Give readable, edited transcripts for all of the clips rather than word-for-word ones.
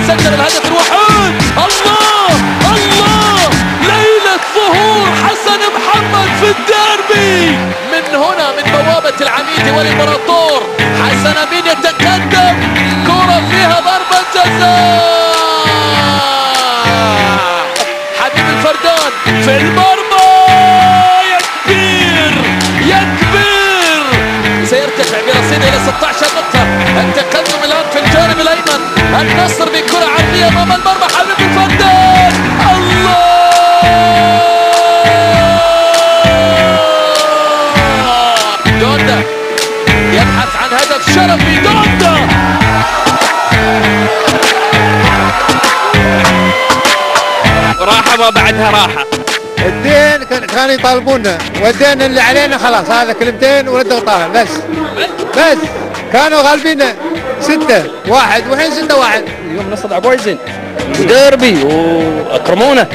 سجل الهدف الوحيد. الله الله، ليلة ظهور حسن محمد في الديربي. من هنا من بوابة العميد والإمبراطور حسن أمين يتقدم، كرة فيها ضربة جزاء. حبيب الفردان في المرمى، يا كبير يا كبير. سيرتفع برصيد إلى 16 نقطة. التقدم الآن في الجانب الأيمن. النصر بكرة عرضية أمام المرمى. حبيب الفردان، الله دوندا يبحث عن هدف شرفي. دوندا راحة ما بعدها راحة. الدين كانوا يطالبونا، والدين اللي علينا خلاص، هذا كلمتين وردوا طالع بس كانوا غالبينا 6-1 والحين 6-1. اليوم نصر لعبوا زين وديربي واكرمونا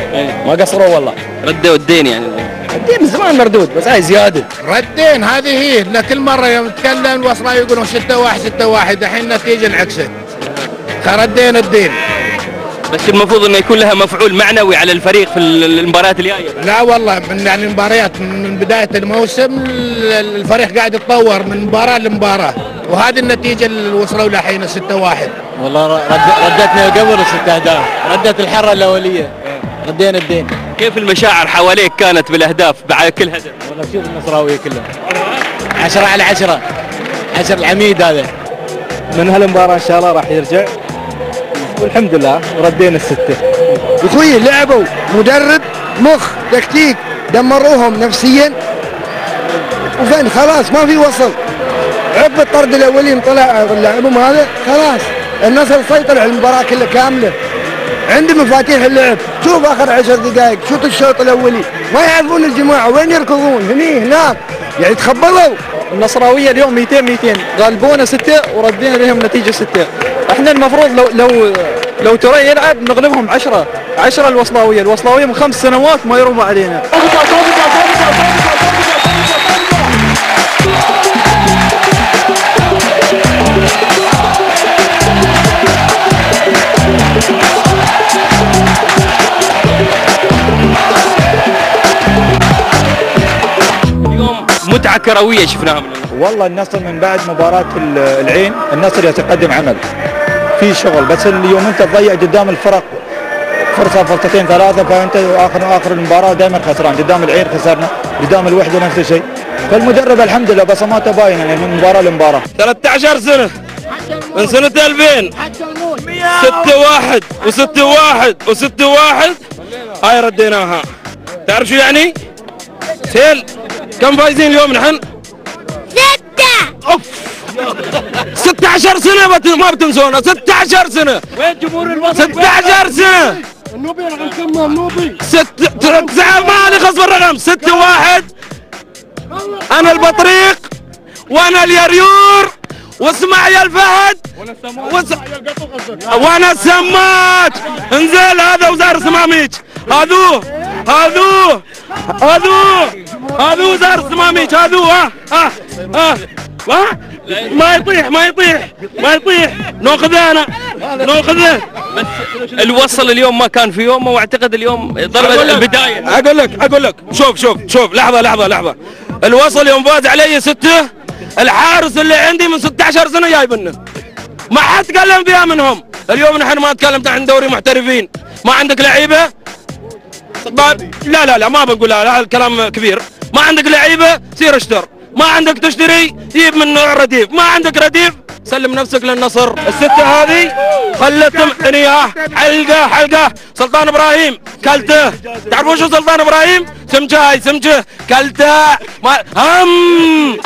ما قصروا والله. ردوا الدين يعني. الدين من زمان مردود بس هاي زياده. ردين هذه هي، إن كل مره يوم نتكلم الوصله يقولون 6-1 الحين النتيجه انعكست. ردينا الدين. بس المفروض انه يكون لها مفعول معنوي على الفريق في المباريات الجايه. لا والله من يعني المباريات من بدايه الموسم الفريق قاعد يتطور من مباراه لمباراه، وهذه النتيجه اللي وصلوا لها الحين 6-1. والله ردتنا قبل 6 أهداف، ردت الحره الاوليه، ردينا الدين. كيف المشاعر حواليك كانت بالاهداف بعد كل هدف؟ والله شوف النصراويه كلها 10/10 العميد هذا. من هالمباراه ان شاء الله راح يرجع والحمد لله وردينا ال6. اخوي لعبوا مدرب مخ تكتيك، دمروهم نفسيا وفين خلاص ما في وصل. عقب الطرد الاولين طلع لعبهم هذا خلاص النصر سيطر على المباراه كلها كامله، عنده مفاتيح اللعب. شوف اخر 10 دقائق شوط الشوط الاولي ما يعرفون الجماعه وين يركضون، هناك يعني تخبلوا. النصراويه اليوم 200 غلبونا 6 وردينا لهم نتيجه 6. احنا المفروض لو ترى يلعب نغلبهم 10 الوصلاويه من 5 سنوات ما يروموا علينا. اليوم متعه كرويه شفناها من والله النصر من بعد مباراة العين النصر يتقدم عمل في شغل، بس اليوم انت تضيع قدام الفرق فرصتين 3، فانت اخر المباراة دائما خسران. قدام العين خسرنا، قدام الوحدة نفس الشيء. فالمدرب الحمد لله بصماته باينه يعني من مباراة لمباراة. 13 سنة من سنة 2000 6-1 و6-1 هاي رديناها. تعرف شو يعني؟ سيل كم فايزين اليوم نحن؟ 6. اوف 16 سنة ما بتنسونا. 16 سنة. وين جمهور الوطن؟ 16 سنة. النوبي رقم كم النوبي؟ 9 مالي خصم الرقم. 6-1. انا البطريق وانا اليريور واسمع يا الفهد وانا السماج. انزل هذا وزار سماميج. هذو وزار سماميج. هذو ما يطيح ناخذه. بس الوصل اليوم ما كان في يومه، واعتقد اليوم ضربة البداية. اقول لك شوف لحظة. الوصل يوم فاز علي 6، الحارس اللي عندي من 16 سنة جايبنه، ما حد تكلم فيها منهم. اليوم نحن ما تكلمت عن دوري محترفين. ما عندك لعيبة؟ لا ما بنقول لا، الكلام كبير. ما عندك لعيبة سير اشتر، ما عندك تشتري جيب من نوع رديف، ما عندك رديف سلم نفسك للنصر. ال6 هذه خلتهم اياه حلقة. سلطان ابراهيم كلته. تعرفون شو سلطان ابراهيم؟ سمجه كلته هم